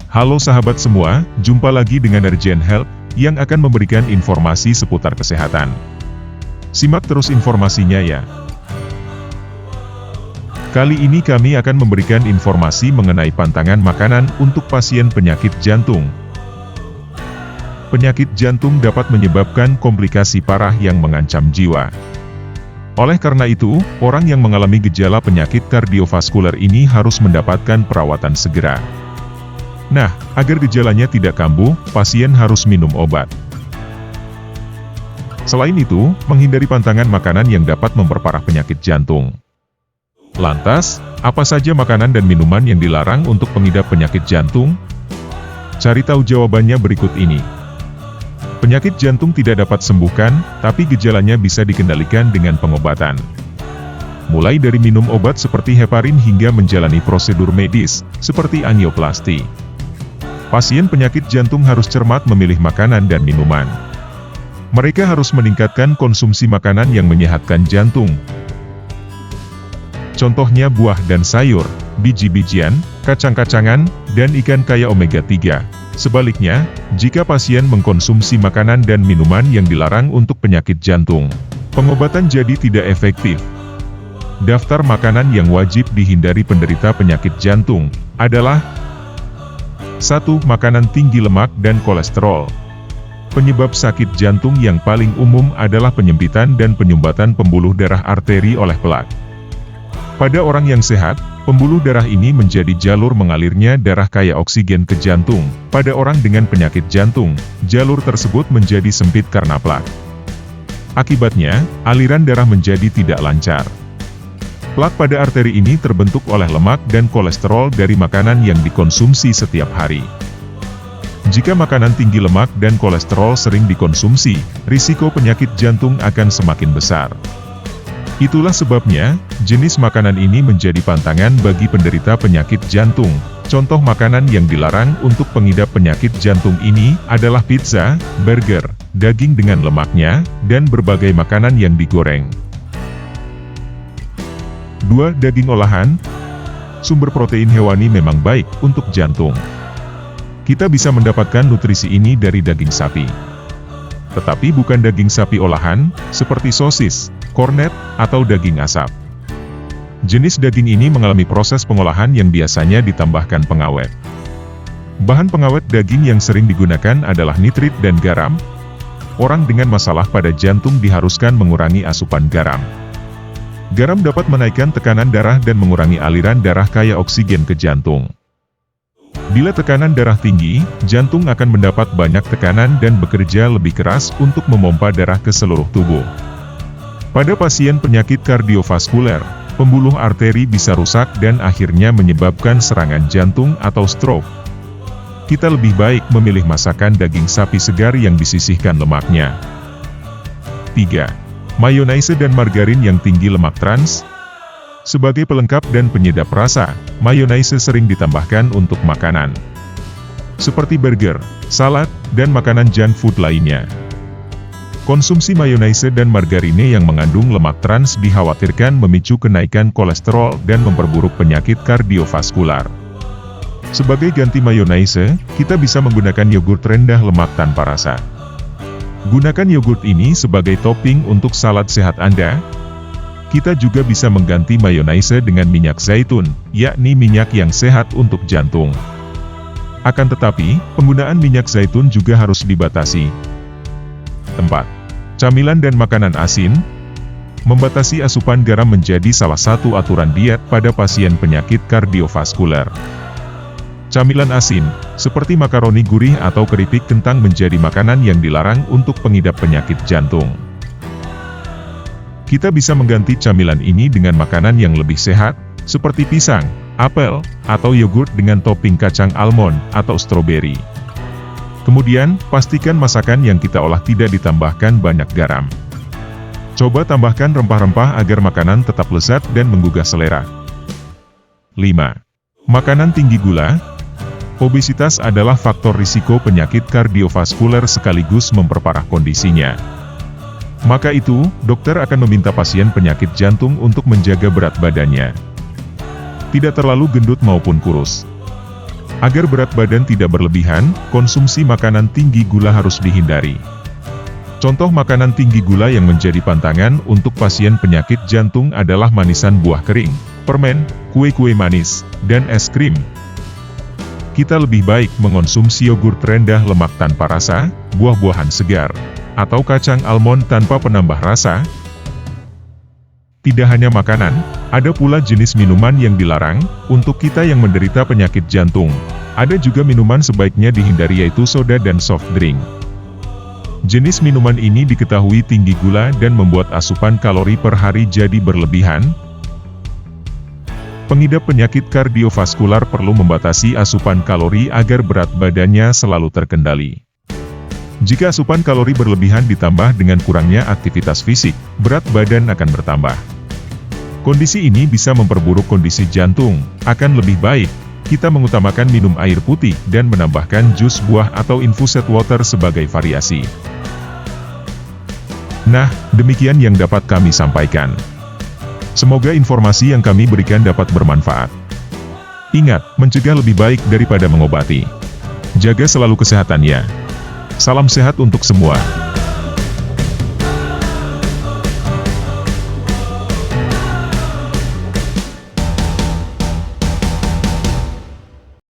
Halo sahabat semua, jumpa lagi dengan Urgent Health, yang akan memberikan informasi seputar kesehatan. Simak terus informasinya ya. Kali ini kami akan memberikan informasi mengenai pantangan makanan untuk pasien penyakit jantung. Penyakit jantung dapat menyebabkan komplikasi parah yang mengancam jiwa. Oleh karena itu, orang yang mengalami gejala penyakit kardiovaskuler ini harus mendapatkan perawatan segera. Nah, agar gejalanya tidak kambuh, pasien harus minum obat. Selain itu, menghindari pantangan makanan yang dapat memperparah penyakit jantung. Lantas, apa saja makanan dan minuman yang dilarang untuk pengidap penyakit jantung? Cari tahu jawabannya berikut ini. Penyakit jantung tidak dapat sembuhkan, tapi gejalanya bisa dikendalikan dengan pengobatan. Mulai dari minum obat seperti heparin hingga menjalani prosedur medis, seperti angioplasti. Pasien penyakit jantung harus cermat memilih makanan dan minuman. Mereka harus meningkatkan konsumsi makanan yang menyehatkan jantung. Contohnya buah dan sayur, biji-bijian, kacang-kacangan, dan ikan kaya omega 3. Sebaliknya, jika pasien mengkonsumsi makanan dan minuman yang dilarang untuk penyakit jantung, pengobatan jadi tidak efektif. Daftar makanan yang wajib dihindari penderita penyakit jantung adalah 1. Makanan tinggi lemak dan kolesterol. Penyebab sakit jantung yang paling umum adalah penyempitan dan penyumbatan pembuluh darah arteri oleh plak. Pada orang yang sehat, pembuluh darah ini menjadi jalur mengalirnya darah kaya oksigen ke jantung. Pada orang dengan penyakit jantung, jalur tersebut menjadi sempit karena plak. Akibatnya, aliran darah menjadi tidak lancar. Plak pada arteri ini terbentuk oleh lemak dan kolesterol dari makanan yang dikonsumsi setiap hari. Jika makanan tinggi lemak dan kolesterol sering dikonsumsi, risiko penyakit jantung akan semakin besar. Itulah sebabnya, jenis makanan ini menjadi pantangan bagi penderita penyakit jantung. Contoh makanan yang dilarang untuk pengidap penyakit jantung ini adalah pizza, burger, daging dengan lemaknya, dan berbagai makanan yang digoreng. 2. Daging olahan. Sumber protein hewani memang baik untuk jantung. Kita bisa mendapatkan nutrisi ini dari daging sapi. Tetapi bukan daging sapi olahan, seperti sosis, kornet, atau daging asap. Jenis daging ini mengalami proses pengolahan yang biasanya ditambahkan pengawet. Bahan pengawet daging yang sering digunakan adalah nitrit dan garam. Orang dengan masalah pada jantung diharuskan mengurangi asupan garam. Garam dapat menaikkan tekanan darah dan mengurangi aliran darah kaya oksigen ke jantung. Bila tekanan darah tinggi, jantung akan mendapat banyak tekanan dan bekerja lebih keras untuk memompa darah ke seluruh tubuh. Pada pasien penyakit kardiovaskuler, pembuluh arteri bisa rusak dan akhirnya menyebabkan serangan jantung atau stroke. Kita lebih baik memilih masakan daging sapi segar yang disisihkan lemaknya. 3. Mayonnaise dan margarin yang tinggi lemak trans. Sebagai pelengkap dan penyedap rasa, mayonnaise sering ditambahkan untuk makanan seperti burger, salad, dan makanan junk food lainnya. Konsumsi mayonnaise dan margarine yang mengandung lemak trans dikhawatirkan memicu kenaikan kolesterol dan memperburuk penyakit kardiovaskular. Sebagai ganti mayonnaise, kita bisa menggunakan yogurt rendah lemak tanpa rasa. Gunakan yogurt ini sebagai topping untuk salad sehat Anda. Kita juga bisa mengganti mayonnaise dengan minyak zaitun, yakni minyak yang sehat untuk jantung. Akan tetapi, penggunaan minyak zaitun juga harus dibatasi. 4. Camilan dan makanan asin. Membatasi asupan garam menjadi salah satu aturan diet pada pasien penyakit kardiovaskuler. Camilan asin, seperti makaroni gurih atau keripik kentang menjadi makanan yang dilarang untuk pengidap penyakit jantung. Kita bisa mengganti camilan ini dengan makanan yang lebih sehat, seperti pisang, apel, atau yogurt dengan topping kacang almond atau stroberi. Kemudian, pastikan masakan yang kita olah tidak ditambahkan banyak garam. Coba tambahkan rempah-rempah agar makanan tetap lezat dan menggugah selera. 5. Makanan tinggi gula. Obesitas adalah faktor risiko penyakit kardiovaskuler sekaligus memperparah kondisinya. Maka itu, dokter akan meminta pasien penyakit jantung untuk menjaga berat badannya. Tidak terlalu gendut maupun kurus. Agar berat badan tidak berlebihan, konsumsi makanan tinggi gula harus dihindari. Contoh makanan tinggi gula yang menjadi pantangan untuk pasien penyakit jantung adalah manisan buah kering, permen, kue-kue manis, dan es krim. Kita lebih baik mengonsumsi yogurt rendah lemak tanpa rasa, buah-buahan segar, atau kacang almond tanpa penambah rasa. Tidak hanya makanan, ada pula jenis minuman yang dilarang untuk kita yang menderita penyakit jantung. Ada juga minuman sebaiknya dihindari yaitu soda dan soft drink. Jenis minuman ini diketahui tinggi gula dan membuat asupan kalori per hari jadi berlebihan. Pengidap penyakit kardiovaskular perlu membatasi asupan kalori agar berat badannya selalu terkendali. Jika asupan kalori berlebihan ditambah dengan kurangnya aktivitas fisik, berat badan akan bertambah. Kondisi ini bisa memperburuk kondisi jantung. Akan lebih baik kita mengutamakan minum air putih dan menambahkan jus buah atau infused water sebagai variasi. Nah, demikian yang dapat kami sampaikan. Semoga informasi yang kami berikan dapat bermanfaat. Ingat, mencegah lebih baik daripada mengobati. Jaga selalu kesehatannya. Salam sehat untuk semua.